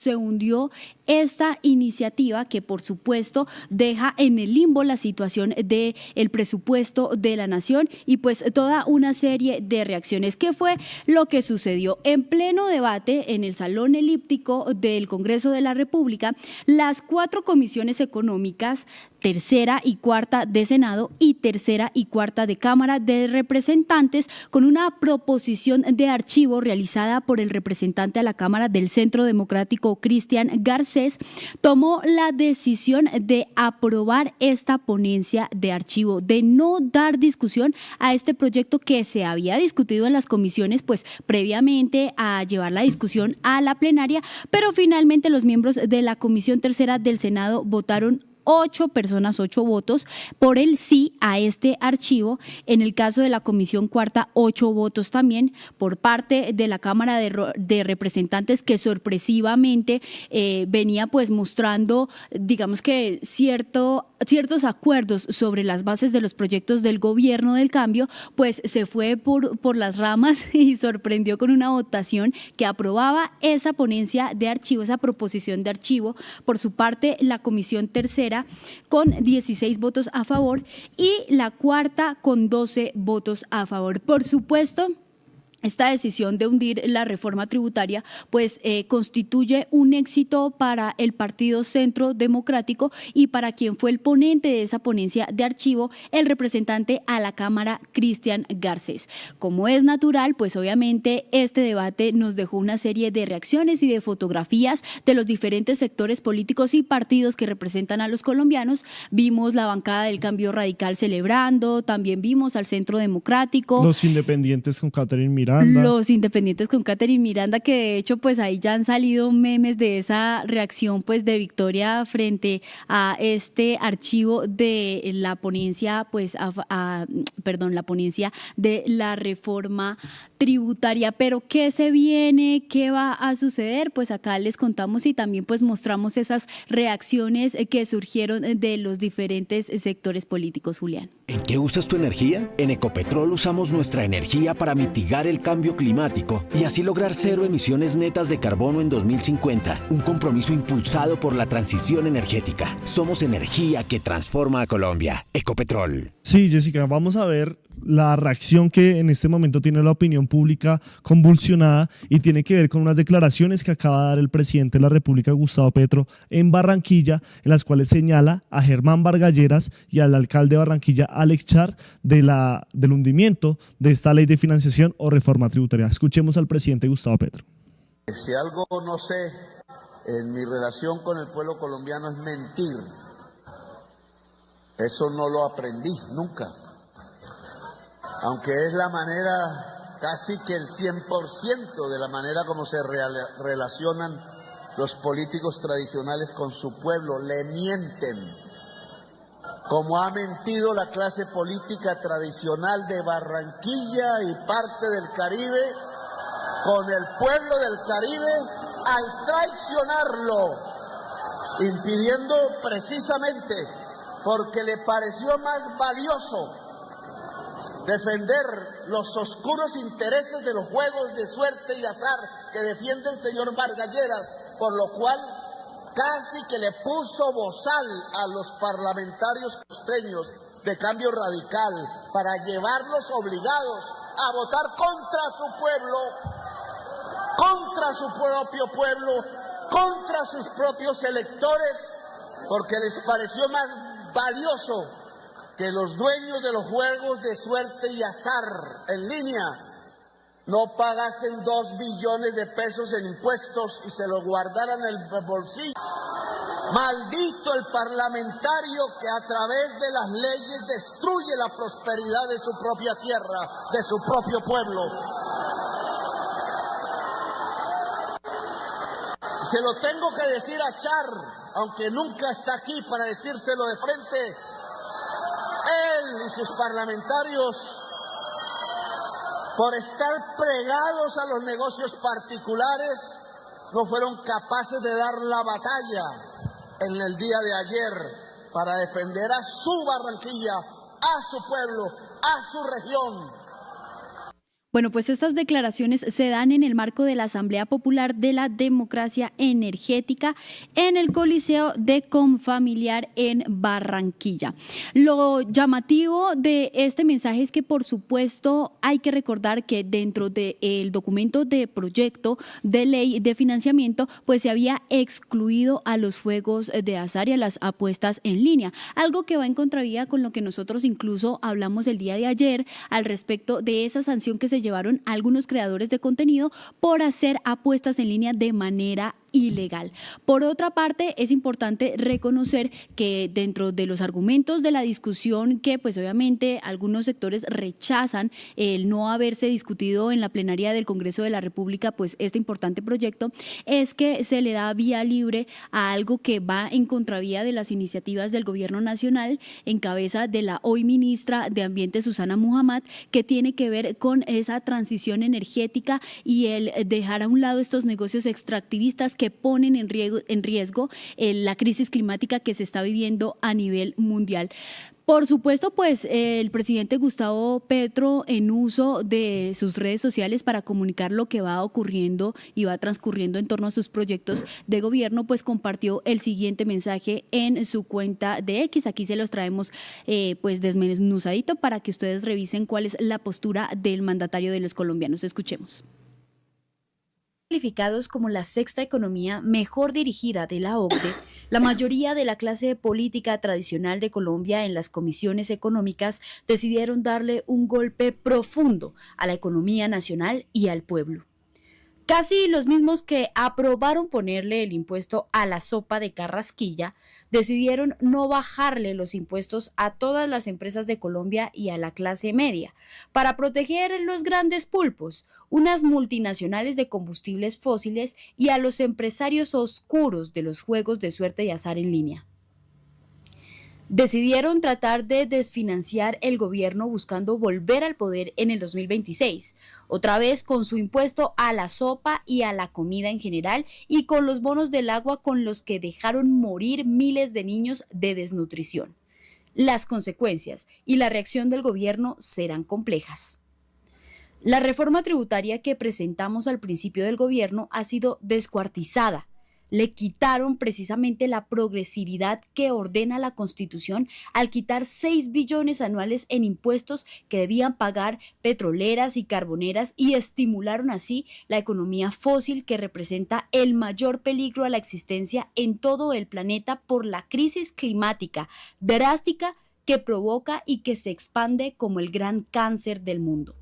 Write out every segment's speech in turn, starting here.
se hundió esta iniciativa que por supuesto deja en el limbo la situación del presupuesto de la nación y pues toda una serie de reacciones. ¿Qué fue lo que sucedió? En pleno debate en el Salón Elíptico del Congreso de la República, las 4 comisiones económicas, tercera y cuarta de Senado y tercera y cuarta de Cámara de Representantes, con una proposición de archivo realizada por el representante a la Cámara del Centro Democrático, Cristian Garcés, tomó la decisión de aprobar esta ponencia de archivo, de no dar discusión a este proyecto que se había discutido en las comisiones, pues previamente a llevar la discusión a la plenaria, pero finalmente los miembros de la Comisión Tercera del Senado votaron 8 personas, 8 votos por el sí a este archivo. En el caso de la Comisión Cuarta, 8 votos también por parte de la Cámara de Representantes, que sorpresivamente venía pues mostrando, digamos que ciertos acuerdos sobre las bases de los proyectos del gobierno del cambio, pues se fue por las ramas y sorprendió con una votación que aprobaba esa ponencia de archivo, esa proposición de archivo. Por su parte, la Comisión Tercera con 16 votos a favor y la cuarta con 12 votos a favor. Por supuesto, esta decisión de hundir la reforma tributaria pues constituye un éxito para el Partido Centro Democrático y para quien fue el ponente de esa ponencia de archivo, el representante a la Cámara, Cristian Garcés. Como es natural, pues obviamente este debate nos dejó una serie de reacciones y de fotografías de los diferentes sectores políticos y partidos que representan a los colombianos. Vimos la bancada del Cambio Radical celebrando, también vimos al Centro Democrático. Los independientes con Catherine Miranda. Los independientes con Catherine Miranda, que de hecho pues ahí ya han salido memes de esa reacción pues de victoria frente a este archivo de la ponencia pues la ponencia de la reforma tributaria. Pero ¿qué se viene? ¿Qué va a suceder? Pues acá les contamos y también pues mostramos esas reacciones que surgieron de los diferentes sectores políticos, Julián. ¿En qué usas tu energía? En Ecopetrol usamos nuestra energía para mitigar el cambio climático y así lograr 0 emisiones netas de carbono en 2050, un compromiso impulsado por la transición energética. Somos energía que transforma a Colombia. Ecopetrol. Sí, Jessica, vamos a ver la reacción que en este momento tiene la opinión pública convulsionada y tiene que ver con unas declaraciones que acaba de dar el presidente de la República, Gustavo Petro, en Barranquilla, en las cuales señala a Germán Vargas Lleras y al alcalde de Barranquilla, Alex Char, del hundimiento de esta ley de financiación o reforma tributaria. Escuchemos al presidente Gustavo Petro. Si algo no sé en mi relación con el pueblo colombiano es mentir. Eso no lo aprendí nunca. Aunque es la manera, casi que el 100% de la manera como se relacionan los políticos tradicionales con su pueblo, le mienten. Como ha mentido la clase política tradicional de Barranquilla y parte del Caribe, con el pueblo del Caribe, al traicionarlo, impidiendo precisamente porque le pareció más valioso defender los oscuros intereses de los juegos de suerte y azar que defiende el señor Vargas Lleras, por lo cual casi que le puso bozal a los parlamentarios costeños de Cambio Radical para llevarlos obligados a votar contra su pueblo, contra su propio pueblo, contra sus propios electores, porque les pareció más valioso que los dueños de los juegos de suerte y azar en línea no pagasen 2 billones de pesos en impuestos y se los guardaran en el bolsillo. Maldito el parlamentario que a través de las leyes destruye la prosperidad de su propia tierra, de su propio pueblo. Se lo tengo que decir a Char, aunque nunca está aquí para decírselo de frente. Él y sus parlamentarios, por estar pregados a los negocios particulares, no fueron capaces de dar la batalla en el día de ayer para defender a su Barranquilla, a su pueblo, a su región. Bueno, pues estas declaraciones se dan en el marco de la Asamblea Popular de la Democracia Energética en el Coliseo de Confamiliar en Barranquilla. Lo llamativo de este mensaje es que, por supuesto, hay que recordar que dentro del documento de proyecto de ley de financiamiento, pues se había excluido a los juegos de azar y a las apuestas en línea, algo que va en contravía con lo que nosotros incluso hablamos el día de ayer al respecto de esa sanción que se llevaron a algunos creadores de contenido por hacer apuestas en línea de manera ilegal. Por otra parte, es importante reconocer que dentro de los argumentos de la discusión que pues obviamente algunos sectores rechazan el no haberse discutido en la plenaria del Congreso de la República pues este importante proyecto, es que se le da vía libre a algo que va en contravía de las iniciativas del gobierno nacional en cabeza de la hoy ministra de Ambiente Susana Muhammad, que tiene que ver con esa transición energética y el dejar a un lado estos negocios extractivistas que ponen en riesgo la crisis climática que se está viviendo a nivel mundial. Por supuesto, pues el presidente Gustavo Petro, en uso de sus redes sociales para comunicar lo que va ocurriendo y va transcurriendo en torno a sus proyectos de gobierno, pues compartió el siguiente mensaje en su cuenta de X. Aquí se los traemos pues desmenuzadito para que ustedes revisen cuál es la postura del mandatario de los colombianos. Escuchemos. Calificados como la sexta economía mejor dirigida de la OCDE, la mayoría de la clase política tradicional de Colombia en las comisiones económicas decidieron darle un golpe profundo a la economía nacional y al pueblo. Casi los mismos que aprobaron ponerle el impuesto a la sopa de Carrasquilla, decidieron no bajarle los impuestos a todas las empresas de Colombia y a la clase media, para proteger los grandes pulpos, unas multinacionales de combustibles fósiles y a los empresarios oscuros de los juegos de suerte y azar en línea. Decidieron tratar de desfinanciar el gobierno buscando volver al poder en el 2026, otra vez con su impuesto a la sopa y a la comida en general y con los bonos del agua con los que dejaron morir miles de niños de desnutrición. Las consecuencias y la reacción del gobierno serán complejas. La reforma tributaria que presentamos al principio del gobierno ha sido descuartizada. Le quitaron precisamente la progresividad que ordena la Constitución al quitar 6 billones anuales en impuestos que debían pagar petroleras y carboneras y estimularon así la economía fósil que representa el mayor peligro a la existencia en todo el planeta por la crisis climática drástica que provoca y que se expande como el gran cáncer del mundo.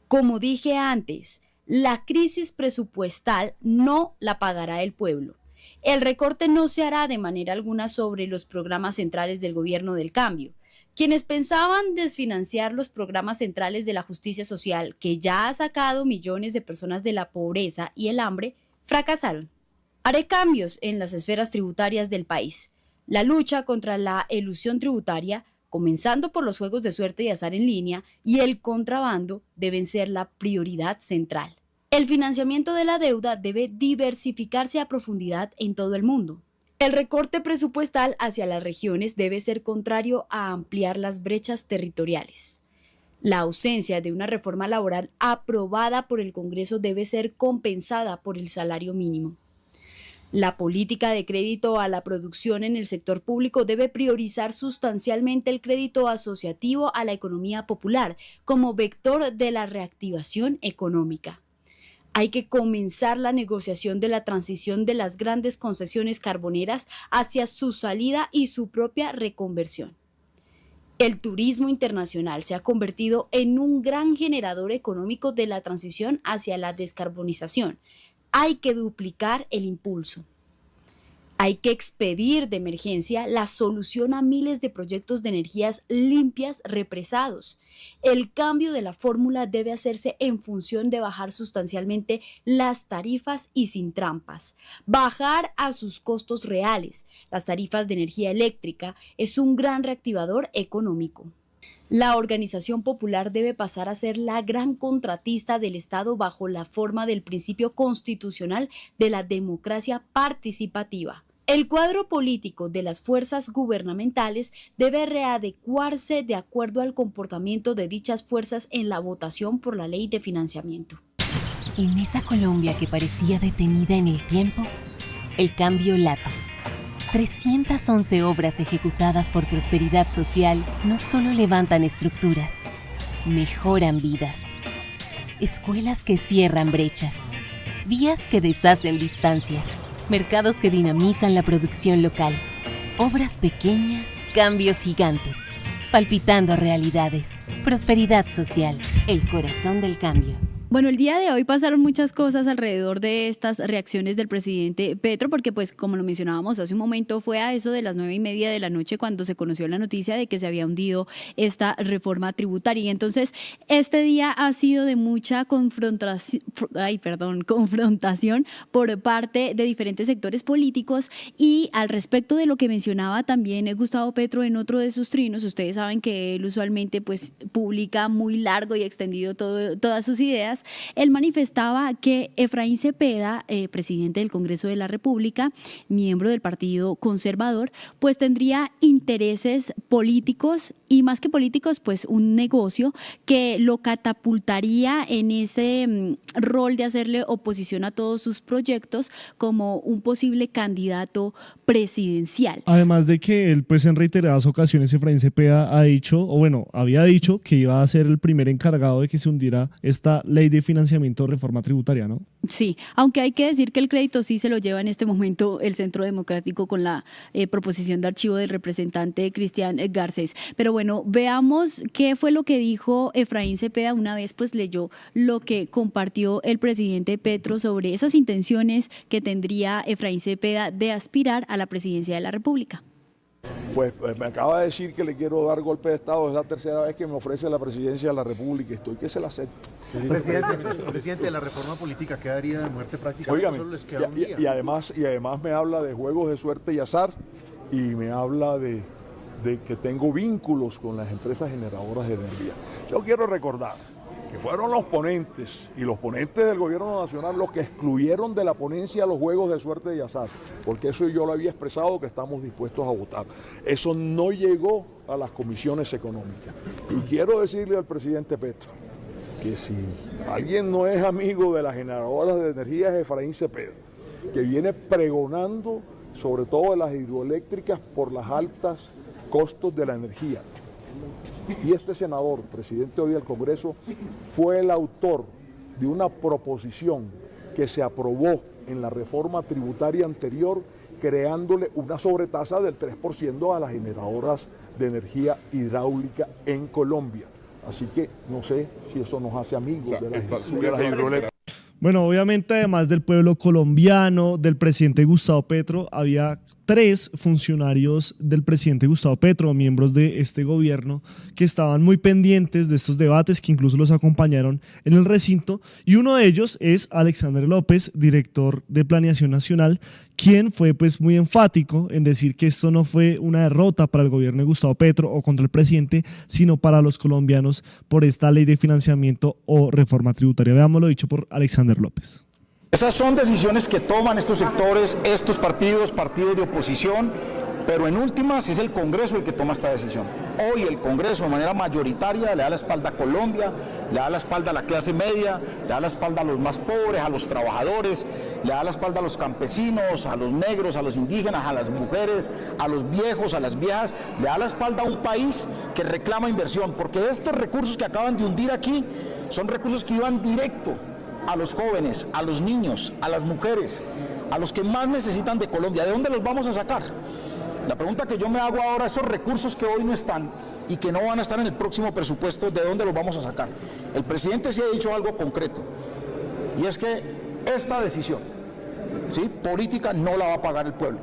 Como dije antes, la crisis presupuestal no la pagará el pueblo. El recorte no se hará de manera alguna sobre los programas centrales del gobierno del cambio. Quienes pensaban desfinanciar los programas centrales de la justicia social, que ya ha sacado millones de personas de la pobreza y el hambre, fracasaron. Haré cambios en las esferas tributarias del país. La lucha contra la elusión tributaria, comenzando por los juegos de suerte y azar en línea, y el contrabando deben ser la prioridad central. El financiamiento de la deuda debe diversificarse a profundidad en todo el mundo. El recorte presupuestal hacia las regiones debe ser contrario a ampliar las brechas territoriales. La ausencia de una reforma laboral aprobada por el Congreso debe ser compensada por el salario mínimo. La política de crédito a la producción en el sector público debe priorizar sustancialmente el crédito asociativo a la economía popular como vector de la reactivación económica. Hay que comenzar la negociación de la transición de las grandes concesiones carboneras hacia su salida y su propia reconversión. El turismo internacional se ha convertido en un gran generador económico de la transición hacia la descarbonización. Hay que duplicar el impulso. Hay que expedir de emergencia la solución a miles de proyectos de energías limpias represados. El cambio de la fórmula debe hacerse en función de bajar sustancialmente las tarifas y sin trampas. Bajar a sus costos reales. Las tarifas de energía eléctrica es un gran reactivador económico. La organización popular debe pasar a ser la gran contratista del Estado bajo la forma del principio constitucional de la democracia participativa. El cuadro político de las fuerzas gubernamentales debe readecuarse de acuerdo al comportamiento de dichas fuerzas en la votación por la ley de financiamiento. En esa Colombia que parecía detenida en el tiempo, el cambio late. 311 obras ejecutadas por Prosperidad Social no solo levantan estructuras, mejoran vidas. Escuelas que cierran brechas, vías que deshacen distancias, mercados que dinamizan la producción local, obras pequeñas, cambios gigantes, palpitando realidades. Prosperidad Social, el corazón del cambio. Bueno, el día de hoy pasaron muchas cosas alrededor de estas reacciones del presidente Petro, porque pues como lo mencionábamos hace un momento, fue a eso de las 9:30 de la noche cuando se conoció la noticia de que se había hundido esta reforma tributaria. Y entonces este día ha sido de mucha confrontación por parte de diferentes sectores políticos. Y al respecto de lo que mencionaba también Gustavo Petro en otro de sus trinos, ustedes saben que él usualmente pues publica muy largo y extendido todas sus ideas. Él manifestaba que Efraín Cepeda, presidente del Congreso de la República, miembro del Partido Conservador, pues tendría intereses políticos y más que políticos, pues un negocio que lo catapultaría en ese rol de hacerle oposición a todos sus proyectos como un posible candidato presidencial. Además de que él, pues en reiteradas ocasiones, Efraín Cepeda ha dicho, o bueno, había dicho que iba a ser el primer encargado de que se hundiera esta ley de financiamiento de reforma tributaria, ¿no? Sí, aunque hay que decir que el crédito sí se lo lleva en este momento el Centro Democrático con la proposición de archivo del representante Cristian Garcés. Pero bueno, veamos qué fue lo que dijo Efraín Cepeda una vez pues leyó lo que compartió el presidente Petro sobre esas intenciones que tendría Efraín Cepeda de aspirar a la presidencia de la República. Pues me acaba de decir que le quiero dar golpe de Estado, es la tercera vez que me ofrece la presidencia de la República, estoy que se la acepto. Presidente, la reforma política quedaría de muerte práctica. Óigame, Solo les queda un día. y además me habla de juegos de suerte y azar y me habla de que tengo vínculos con las empresas generadoras de energía. Yo quiero recordar que fueron los ponentes y los ponentes del gobierno nacional los que excluyeron de la ponencia los juegos de suerte y azar, porque eso yo lo había expresado que estamos dispuestos a votar. Eso no llegó a las comisiones económicas. Y quiero decirle al presidente Petro que si alguien no es amigo de las generadoras de energía es Efraín Cepeda, que viene pregonando sobre todo de las hidroeléctricas por las altas costos de la energía. Y este senador, presidente hoy del Congreso, fue el autor de una proposición que se aprobó en la reforma tributaria anterior, creándole una sobretasa del 3% a las generadoras de energía hidráulica en Colombia. Así que no sé si eso nos hace amigos de las hidroeléctricas. Bueno, obviamente además del pueblo colombiano, del presidente Gustavo Petro, había 3 funcionarios del presidente Gustavo Petro, miembros de este gobierno, que estaban muy pendientes de estos debates, que incluso los acompañaron en el recinto, y uno de ellos es Alexander López, director de Planeación Nacional, quien fue pues muy enfático en decir que esto no fue una derrota para el gobierno de Gustavo Petro o contra el presidente, sino para los colombianos por esta ley de financiamiento o reforma tributaria. Veamos lo dicho por Alexander López. Esas son decisiones que toman estos sectores, estos partidos de oposición, pero en últimas es el Congreso el que toma esta decisión. Hoy el Congreso de manera mayoritaria le da la espalda a Colombia, le da la espalda a la clase media, le da la espalda a los más pobres, a los trabajadores, le da la espalda a los campesinos, a los negros, a los indígenas, a las mujeres, a los viejos, a las viejas, le da la espalda a un país que reclama inversión, porque estos recursos que acaban de hundir aquí son recursos que iban directo a los jóvenes, a los niños, a las mujeres, a los que más necesitan de Colombia. ¿De dónde los vamos a sacar? La pregunta que yo me hago ahora, esos recursos que hoy no están y que no van a estar en el próximo presupuesto, ¿de dónde los vamos a sacar? El presidente sí ha dicho algo concreto, y es que esta decisión, ¿sí?, política no la va a pagar el pueblo,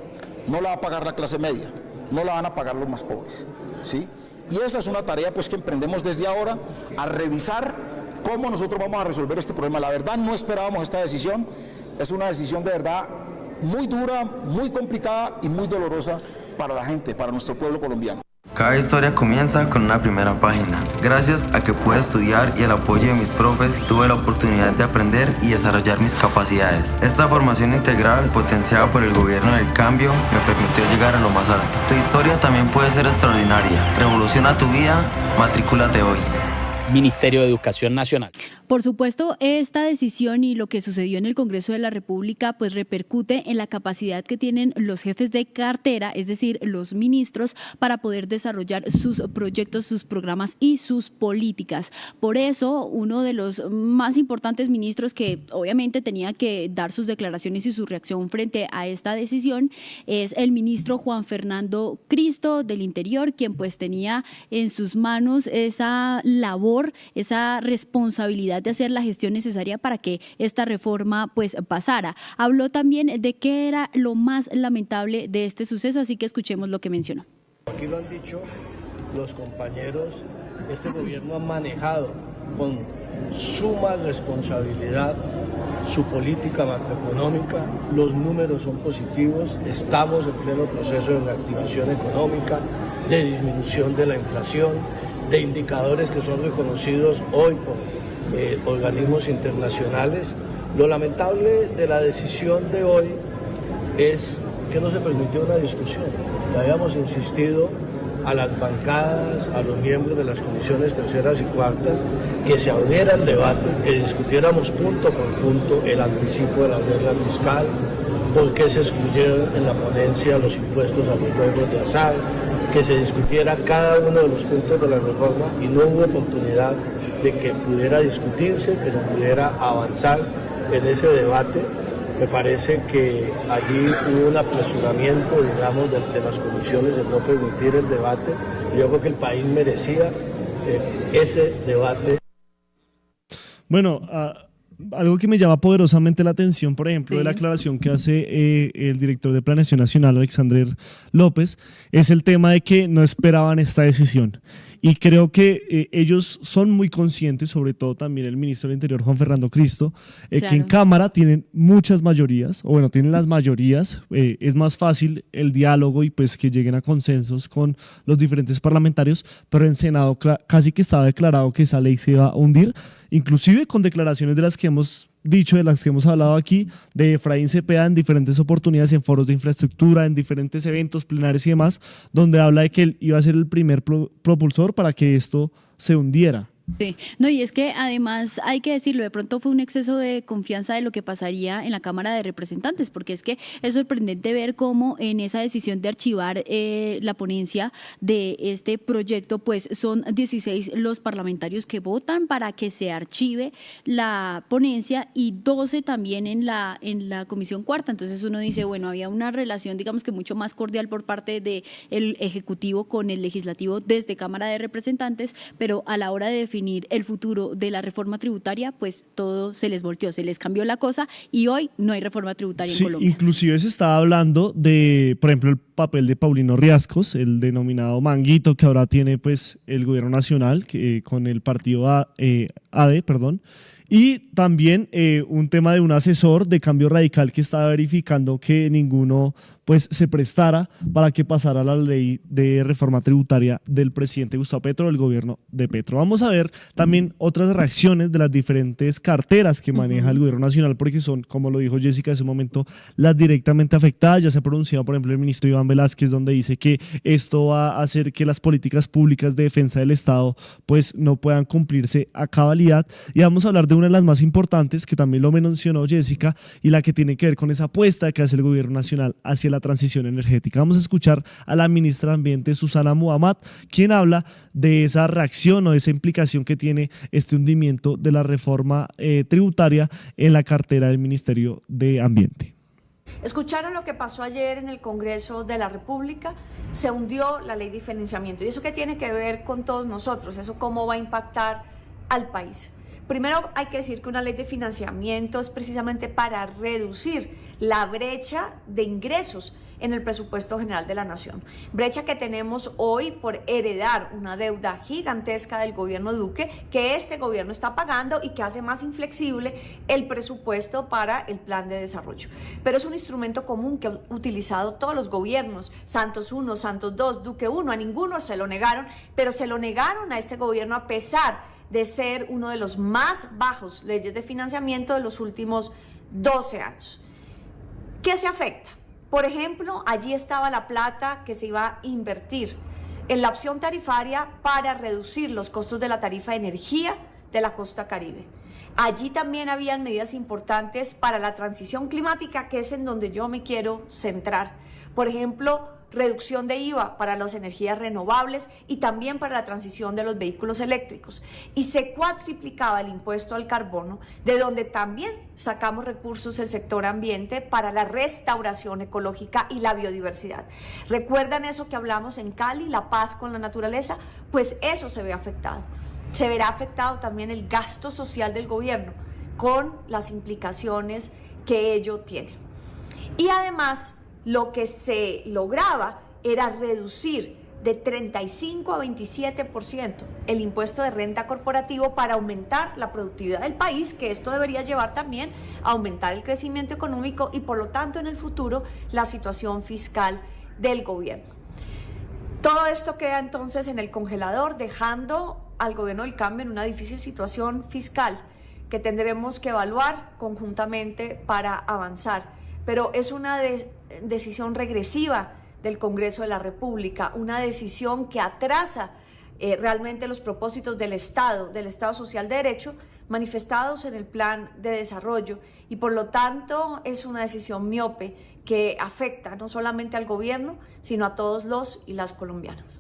no la va a pagar la clase media, no la van a pagar los más pobres, ¿sí? Y esa es una tarea pues que emprendemos desde ahora, a revisar cómo nosotros vamos a resolver este problema. La verdad no esperábamos esta decisión, es una decisión de verdad muy dura, muy complicada y muy dolorosa para la gente, para nuestro pueblo colombiano. Cada historia comienza con una primera página. Gracias a que pude estudiar y el apoyo de mis profes, tuve la oportunidad de aprender y desarrollar mis capacidades. Esta formación integral, potenciada por el gobierno del cambio, me permitió llegar a lo más alto. Tu historia también puede ser extraordinaria. Revoluciona tu vida, matricúlate hoy. Ministerio de Educación Nacional. Por supuesto, esta decisión y lo que sucedió en el Congreso de la República pues repercute en la capacidad que tienen los jefes de cartera, es decir, los ministros, para poder desarrollar sus proyectos, sus programas y sus políticas. Por eso, uno de los más importantes ministros que obviamente tenía que dar sus declaraciones y su reacción frente a esta decisión es el ministro Juan Fernando Cristo del Interior, quien pues tenía en sus manos esa labor, esa responsabilidad de hacer la gestión necesaria para que esta reforma pues pasara. Habló también de qué era lo más lamentable de este suceso, así que escuchemos lo que mencionó. Aquí lo han dicho los compañeros, este gobierno ha manejado con suma responsabilidad su política macroeconómica, los números son positivos, estamos en pleno proceso de reactivación económica, de disminución de la inflación, de indicadores que son reconocidos hoy por organismos internacionales. Lo lamentable de la decisión de hoy es que no se permitió una discusión. Le habíamos insistido a las bancadas, a los miembros de las comisiones terceras y cuartas, que se abriera el debate, que discutiéramos punto por punto el anticipo de la regla fiscal, por qué se excluyeron en la ponencia los impuestos a los juegos de azar, que se discutiera cada uno de los puntos de la reforma y no hubo oportunidad de que pudiera discutirse, que se pudiera avanzar en ese debate. Me parece que allí hubo un apresuramiento, digamos, de las comisiones de no permitir el debate. Yo creo que el país merecía ese debate. Bueno, algo que me llama poderosamente la atención, por ejemplo, de la aclaración que hace el director de Planeación Nacional, Alexander López, es el tema de que no esperaban esta decisión. Y creo que ellos son muy conscientes, sobre todo también el ministro del Interior, Juan Fernando Cristo, claro, que en Cámara tienen muchas mayorías, o bueno, tienen las mayorías, es más fácil el diálogo y pues que lleguen a consensos con los diferentes parlamentarios, pero en Senado casi que estaba declarado que esa ley se iba a hundir, inclusive con declaraciones de las que hemos dicho, de las que hemos hablado aquí, de Efraín Cepeda en diferentes oportunidades, en foros de infraestructura, en diferentes eventos plenarios y demás, donde habla de que él iba a ser el primer propulsor para que esto se hundiera. Sí, no, y es que además hay que decirlo, de pronto fue un exceso de confianza de lo que pasaría en la Cámara de Representantes, porque es que es sorprendente ver cómo en esa decisión de archivar la ponencia de este proyecto, pues son 16 los parlamentarios que votan para que se archive la ponencia y 12 también en la Comisión Cuarta. Entonces uno dice, bueno, había una relación, digamos que mucho más cordial por parte del Ejecutivo con el Legislativo desde Cámara de Representantes, pero a la hora de definir el futuro de la reforma tributaria, pues todo se les volteó, se les cambió la cosa y hoy no hay reforma tributaria en Colombia. Inclusive se estaba hablando de, por ejemplo, el papel de Paulino Riascos, el denominado manguito que ahora tiene pues el gobierno nacional con el partido AD, y también un tema de un asesor de Cambio Radical que estaba verificando que ninguno pues se prestara para que pasara la ley de reforma tributaria del presidente Gustavo Petro, del gobierno de Petro. Vamos a ver también otras reacciones de las diferentes carteras que maneja el gobierno nacional, porque son, como lo dijo Jessica en ese momento, las directamente afectadas. Ya se ha pronunciado, por ejemplo, el ministro Iván Velázquez, donde dice que esto va a hacer que las políticas públicas de defensa del Estado pues no puedan cumplirse a cabalidad. Y vamos a hablar de una de las más importantes, que también lo mencionó Jessica, y la que tiene que ver con esa apuesta que hace el gobierno nacional hacia la transición energética. Vamos a escuchar a la ministra de Ambiente, Susana Muhammad, quien habla de esa reacción o de esa implicación que tiene este hundimiento de la reforma tributaria en la cartera del Ministerio de Ambiente. Escucharon lo que pasó ayer en el Congreso de la República, se hundió la ley de diferenciamiento. ¿Y eso qué tiene que ver con todos nosotros? ¿Eso cómo va a impactar al país? Primero hay que decir que una ley de financiamiento es precisamente para reducir la brecha de ingresos en el presupuesto general de la nación. Brecha que tenemos hoy por heredar una deuda gigantesca del gobierno Duque, que este gobierno está pagando y que hace más inflexible el presupuesto para el plan de desarrollo. Pero es un instrumento común que han utilizado todos los gobiernos, Santos 1, Santos 2, Duque 1, a ninguno se lo negaron, pero se lo negaron a este gobierno a pesar de ser uno de los más bajos leyes de financiamiento de los últimos 12 años. ¿Qué se afecta? Por ejemplo, allí estaba la plata que se iba a invertir en la opción tarifaria para reducir los costos de la tarifa de energía de la costa Caribe. Allí también habían medidas importantes para la transición climática, que es en donde yo me quiero centrar. Por ejemplo, reducción de IVA para las energías renovables y también para la transición de los vehículos eléctricos. Y se cuatriplicaba el impuesto al carbono, de donde también sacamos recursos del sector ambiente para la restauración ecológica y la biodiversidad. ¿Recuerdan eso que hablamos en Cali, la paz con la naturaleza? Pues eso se ve afectado. Se verá afectado también el gasto social del gobierno, con las implicaciones que ello tiene. Y además, lo que se lograba era reducir de 35 a 27% el impuesto de renta corporativo para aumentar la productividad del país, que esto debería llevar también a aumentar el crecimiento económico y por lo tanto en el futuro la situación fiscal del gobierno. Todo esto queda entonces en el congelador, dejando al gobierno del cambio en una difícil situación fiscal que tendremos que evaluar conjuntamente para avanzar. Pero es una decisión regresiva del Congreso de la República, una decisión que atrasa realmente los propósitos del Estado social de derecho, manifestados en el plan de desarrollo, y por lo tanto es una decisión miope que afecta no solamente al gobierno, sino a todos los y las colombianas.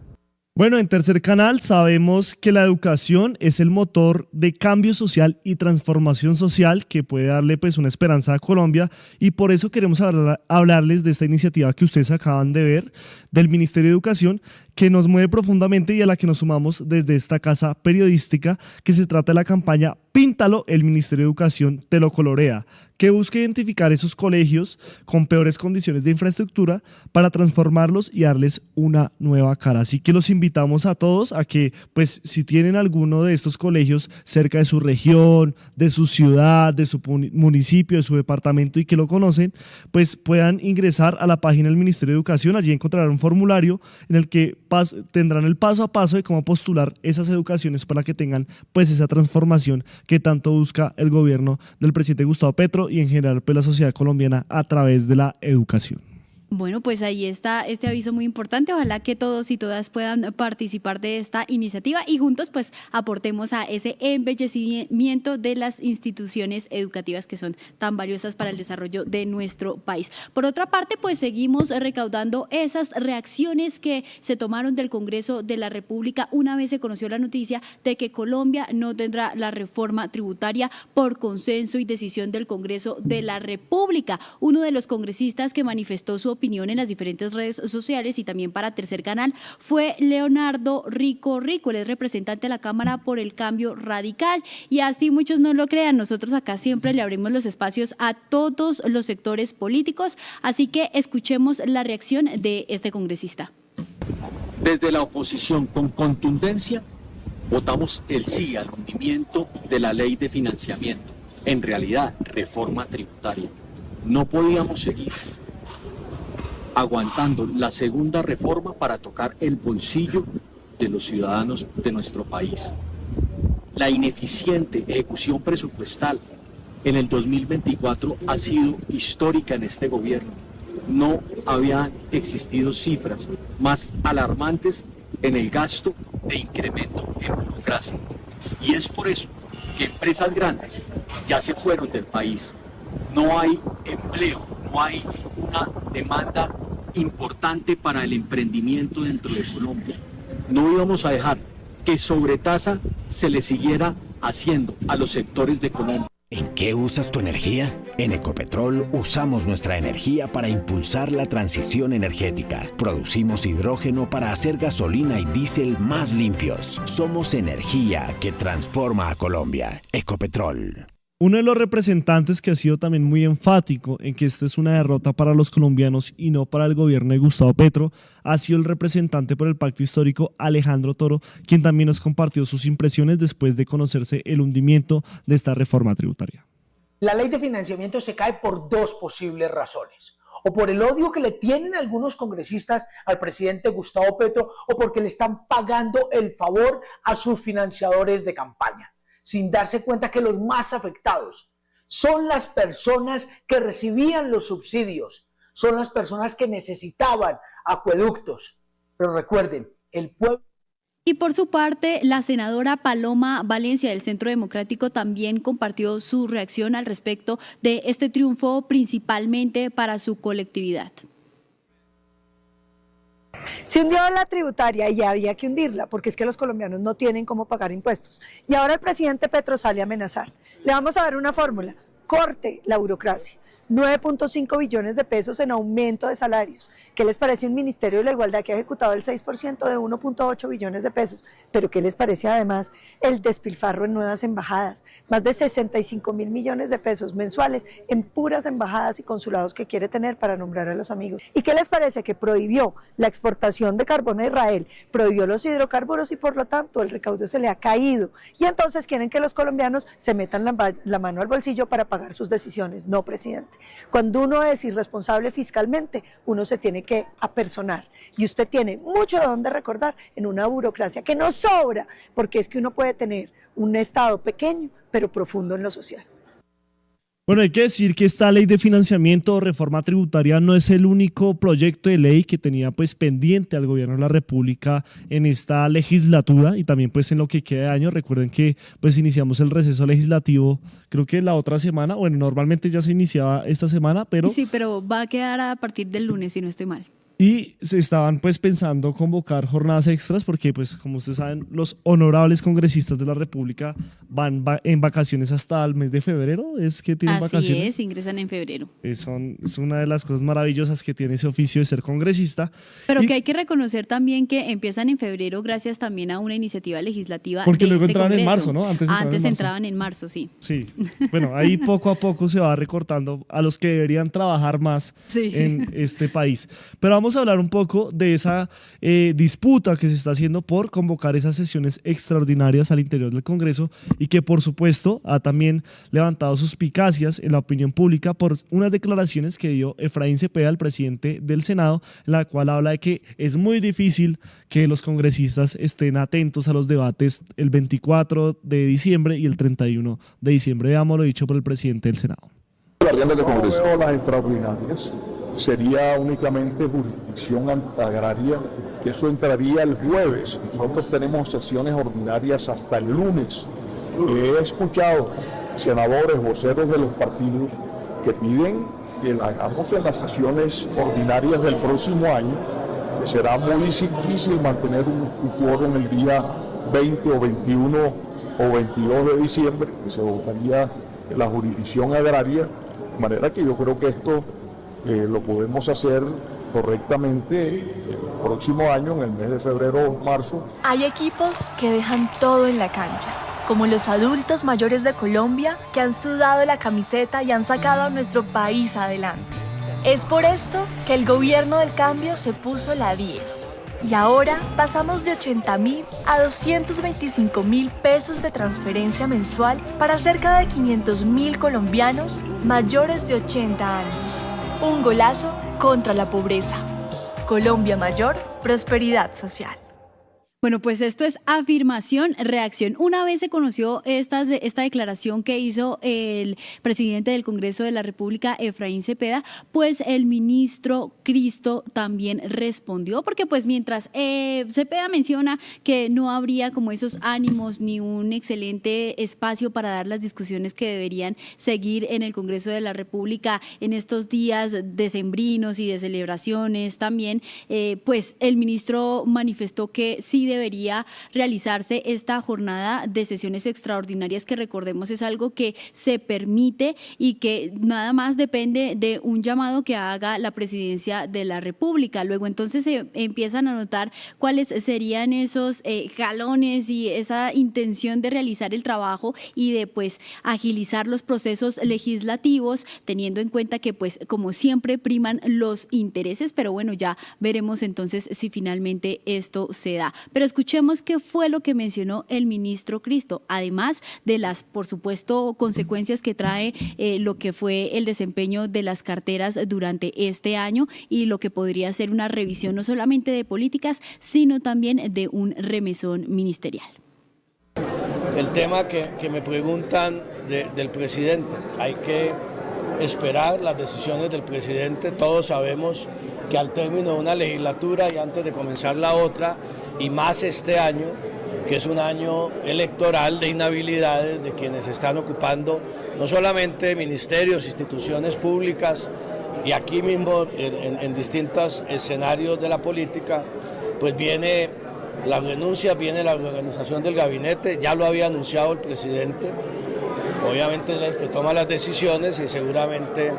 Bueno, en Tercer Canal sabemos que la educación es el motor de cambio social y transformación social que puede darle pues una esperanza a Colombia, y por eso queremos hablarles de esta iniciativa que ustedes acaban de ver del Ministerio de Educación, que nos mueve profundamente y a la que nos sumamos desde esta casa periodística, que se trata de la campaña Píntalo, el Ministerio de Educación te lo colorea, que busca identificar esos colegios con peores condiciones de infraestructura para transformarlos y darles una nueva cara. Así que los invitamos a todos a que, pues, si tienen alguno de estos colegios cerca de su región, de su ciudad, de su municipio, de su departamento y que lo conocen, pues puedan ingresar a la página del Ministerio de Educación. Allí encontrarán un formulario en el que tendrán el paso a paso de cómo postular esas educaciones para que tengan pues esa transformación que tanto busca el gobierno del presidente Gustavo Petro y en general pues la sociedad colombiana a través de la educación. Bueno, pues ahí está este aviso muy importante. Ojalá que todos y todas puedan participar de esta iniciativa y juntos pues aportemos a ese embellecimiento de las instituciones educativas que son tan valiosas para el desarrollo de nuestro país. Por otra parte, pues seguimos recaudando esas reacciones que se tomaron del Congreso de la República una vez se conoció la noticia de que Colombia no tendrá la reforma tributaria por consenso y decisión del Congreso de la República. Uno de los congresistas que manifestó su opinión en las diferentes redes sociales y también para Tercer Canal fue Leonardo Rico, él es representante de la Cámara por el Cambio Radical, y así muchos no lo crean, nosotros acá siempre le abrimos los espacios a todos los sectores políticos, así que escuchemos la reacción de este congresista. Desde la oposición con contundencia votamos el sí al hundimiento de la ley de financiamiento, en realidad reforma tributaria. No podíamos seguir aguantando la segunda reforma para tocar el bolsillo de los ciudadanos de nuestro país. La ineficiente ejecución presupuestal en el 2024 ha sido histórica en este gobierno. No habían existido cifras más alarmantes en el gasto de incremento en burocracia. Y es por eso que empresas grandes ya se fueron del país. No hay empleo, no hay una demanda importante para el emprendimiento dentro de Colombia. No íbamos a dejar que sobretasa se le siguiera haciendo a los sectores de Colombia. ¿En qué usas tu energía? En Ecopetrol usamos nuestra energía para impulsar la transición energética. Producimos hidrógeno para hacer gasolina y diésel más limpios. Somos energía que transforma a Colombia. Ecopetrol. Uno de los representantes que ha sido también muy enfático en que esta es una derrota para los colombianos y no para el gobierno de Gustavo Petro ha sido el representante por el pacto histórico Alejandro Toro, quien también nos compartió sus impresiones después de conocerse el hundimiento de esta reforma tributaria. La ley de financiamiento se cae por dos posibles razones: o por el odio que le tienen algunos congresistas al presidente Gustavo Petro, o porque le están pagando el favor a sus financiadores de campaña, sin darse cuenta que los más afectados son las personas que recibían los subsidios, son las personas que necesitaban acueductos. Pero recuerden, el pueblo... Y por su parte, la senadora Paloma Valencia del Centro Democrático también compartió su reacción al respecto de este triunfo, principalmente para su colectividad. Se hundió la tributaria y había que hundirla porque es que los colombianos no tienen cómo pagar impuestos. Y ahora el presidente Petro sale a amenazar. Le vamos a dar una fórmula: corte la burocracia. 9.5 billones de pesos en aumento de salarios. ¿Qué les parece un Ministerio de la Igualdad que ha ejecutado el 6% de 1.8 billones de pesos? Pero ¿qué les parece además el despilfarro en nuevas embajadas? Más de 65.000 millones de pesos mensuales en puras embajadas y consulados que quiere tener para nombrar a los amigos. ¿Y qué les parece que prohibió la exportación de carbón a Israel, prohibió los hidrocarburos y por lo tanto el recaudo se le ha caído? Y entonces quieren que los colombianos se metan la mano al bolsillo para pagar sus decisiones. No, presidente. Cuando uno es irresponsable fiscalmente, uno se tiene que apersonar. Y usted tiene mucho de dónde recordar en una burocracia que no sobra, porque es que uno puede tener un Estado pequeño, pero profundo en lo social. Bueno, hay que decir que esta ley de financiamiento o reforma tributaria no es el único proyecto de ley que tenía pues pendiente al gobierno de la República en esta legislatura y también pues en lo que queda de año. Recuerden que pues iniciamos el receso legislativo creo que la otra semana, bueno, normalmente ya se iniciaba esta semana, pero... Sí, pero va a quedar a partir del lunes, si no estoy mal. Y se estaban pues pensando convocar jornadas extras porque pues como ustedes saben los honorables congresistas de la República van en vacaciones hasta el mes de febrero, es que tienen vacaciones. Así es, ingresan en febrero. Es una de las cosas maravillosas que tiene ese oficio de ser congresista. Pero que hay que reconocer también que empiezan en febrero gracias también a una iniciativa legislativa. Porque de luego este entraban Congreso. en marzo, ¿no? Antes entraban en marzo, sí. Sí, bueno, ahí poco a poco se va recortando a los que deberían trabajar más en este país. Pero vamos a hablar un poco de esa disputa que se está haciendo por convocar esas sesiones extraordinarias al interior del Congreso y que por supuesto ha también levantado suspicacias en la opinión pública por unas declaraciones que dio Efraín Cepeda, el presidente del Senado, en la cual habla de que es muy difícil que los congresistas estén atentos a los debates el 24 de diciembre y el 31 de diciembre. Veamos lo dicho por el presidente del Senado. No veo las extraordinarias, sería únicamente jurisdicción agraria, que eso entraría el jueves. Nosotros tenemos sesiones ordinarias hasta el lunes. He escuchado senadores, voceros de los partidos que piden que la hagamos en las sesiones ordinarias del próximo año, que será muy difícil mantener un quórum el día 20 o 21 o 22 de diciembre, que se votaría en la jurisdicción agraria. De manera que yo creo que esto lo podemos hacer correctamente el próximo año, en el mes de febrero o marzo. Hay equipos que dejan todo en la cancha, como los adultos mayores de Colombia que han sudado la camiseta y han sacado a nuestro país adelante. Es por esto que el gobierno del cambio se puso la 10. Y ahora pasamos de 80.000 a 225.000 pesos de transferencia mensual para cerca de 500.000 colombianos mayores de 80 años. Un golazo contra la pobreza. Colombia Mayor, prosperidad social. Bueno, pues esto es afirmación, reacción. Una vez se conoció esta declaración que hizo el presidente del Congreso de la República, Efraín Cepeda, pues el ministro Cristo también respondió, porque pues mientras Cepeda menciona que no habría como esos ánimos ni un excelente espacio para dar las discusiones que deberían seguir en el Congreso de la República en estos días decembrinos y de celebraciones también, pues el ministro manifestó que sí debería realizarse esta jornada de sesiones extraordinarias, que recordemos es algo que se permite y que nada más depende de un llamado que haga la Presidencia de la República. Luego entonces se empiezan a notar cuáles serían esos jalones y esa intención de realizar el trabajo y de pues agilizar los procesos legislativos, teniendo en cuenta que pues como siempre priman los intereses, pero bueno, ya veremos entonces si finalmente esto se da. Pero escuchemos qué fue lo que mencionó el ministro Cristo, además de las, por supuesto, consecuencias que trae lo que fue el desempeño de las carteras durante este año y lo que podría ser una revisión no solamente de políticas, sino también de un remesón ministerial. El tema que me preguntan del presidente, hay que esperar las decisiones del presidente. Todos sabemos que al término de una legislatura y antes de comenzar la otra, y más este año, que es un año electoral de inhabilidades de quienes están ocupando no solamente ministerios, instituciones públicas y aquí mismo en distintos escenarios de la política, pues viene la renuncia, viene la reorganización del gabinete, ya lo había anunciado el presidente, obviamente es el que toma las decisiones y seguramente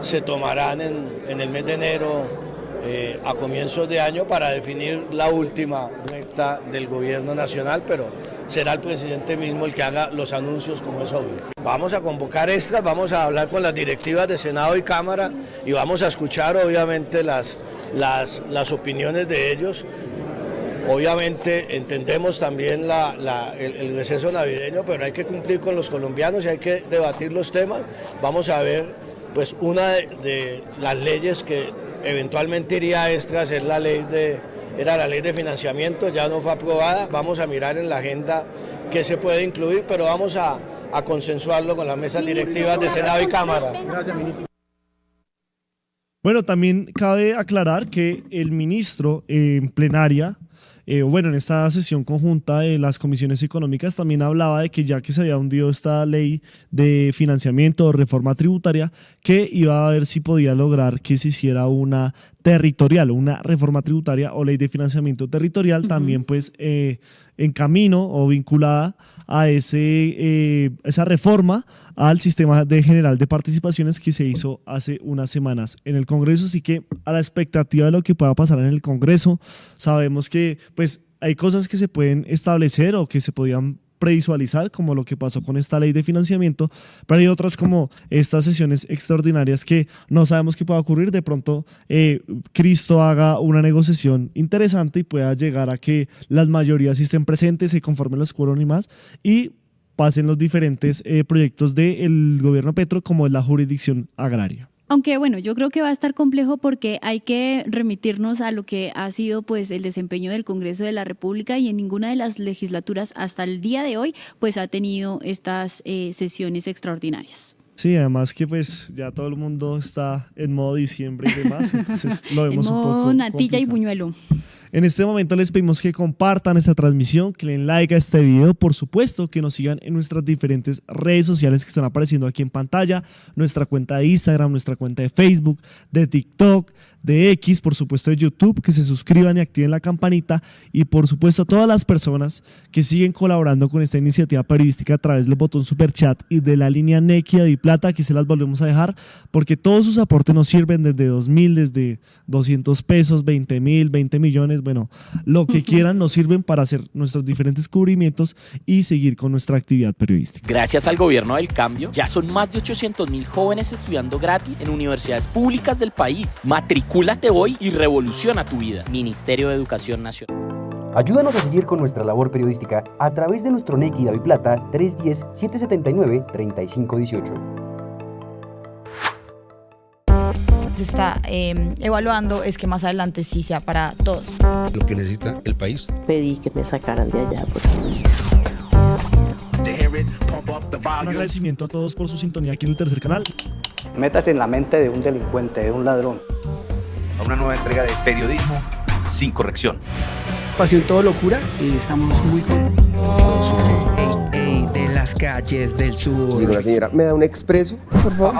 se tomarán en el mes de enero a comienzos de año para definir la última recta del gobierno nacional, pero será el presidente mismo el que haga los anuncios, como es obvio. Vamos a convocar extras, vamos a hablar con las directivas de Senado y Cámara y vamos a escuchar obviamente las opiniones de ellos. Obviamente entendemos también el receso navideño, pero hay que cumplir con los colombianos y hay que debatir los temas. Vamos a ver, pues una de las leyes que eventualmente iría a extras es era la ley de financiamiento, ya no fue aprobada. Vamos a mirar en la agenda qué se puede incluir, pero vamos a consensuarlo con las mesas directivas de Senado y Cámara. Gracias, ministro. Bueno, también cabe aclarar que el ministro en plenaria, en esta sesión conjunta de las comisiones económicas también hablaba de que ya que se había hundido esta ley de financiamiento o reforma tributaria, que iba a ver si podía lograr que se hiciera una territorial, una reforma tributaria o ley de financiamiento territorial, también pues en camino o vinculada a esa reforma al sistema general de participaciones que se hizo hace unas semanas en el Congreso. Así que a la expectativa de lo que pueda pasar en el Congreso, sabemos que pues hay cosas que se pueden establecer o que se podían previsualizar, como lo que pasó con esta ley de financiamiento, pero hay otras como estas sesiones extraordinarias que no sabemos qué pueda ocurrir. De pronto Cristo haga una negociación interesante y pueda llegar a que las mayorías estén presentes, se conformen los quórum y más, y pasen los diferentes proyectos del gobierno Petro, como es la jurisdicción agraria. Aunque bueno, yo creo que va a estar complejo porque hay que remitirnos a lo que ha sido pues el desempeño del Congreso de la República, y en ninguna de las legislaturas hasta el día de hoy pues ha tenido estas sesiones extraordinarias. Sí, además que pues ya todo el mundo está en modo diciembre y demás, entonces lo vemos un poco natilla complicado. Y buñuelo. En este momento les pedimos que compartan esta transmisión, que le den like a este video, por supuesto que nos sigan en nuestras diferentes redes sociales que están apareciendo aquí en pantalla, nuestra cuenta de Instagram, nuestra cuenta de Facebook, de TikTok, de X, por supuesto de YouTube, que se suscriban y activen la campanita, y por supuesto a todas las personas que siguen colaborando con esta iniciativa periodística a través del botón Super Chat y de la línea Nequi de Plata, aquí se las volvemos a dejar, porque todos sus aportes nos sirven desde 2.000, desde 200 pesos, 20.000, 20 millones, bueno, lo que quieran nos sirven para hacer nuestros diferentes cubrimientos y seguir con nuestra actividad periodística. Gracias al gobierno del cambio, ya son más de 800.000 jóvenes estudiando gratis en universidades públicas del país. Matricúlate hoy y revoluciona tu vida. Ministerio de Educación Nacional. Ayúdanos a seguir con nuestra labor periodística a través de nuestro Nequi DaviPlata 310-779-3518. Se está evaluando es que más adelante sí sea para todos. Lo que necesita el país. Pedí que me sacaran de allá. Un agradecimiento a todos por su sintonía aquí en el tercer canal. Métase en la mente de un delincuente, de un ladrón. A una nueva entrega de periodismo sin corrección. Pasión todo locura y estamos muy contentos. De las calles del sur. Digo, la señora, ¿me da un expreso, por favor?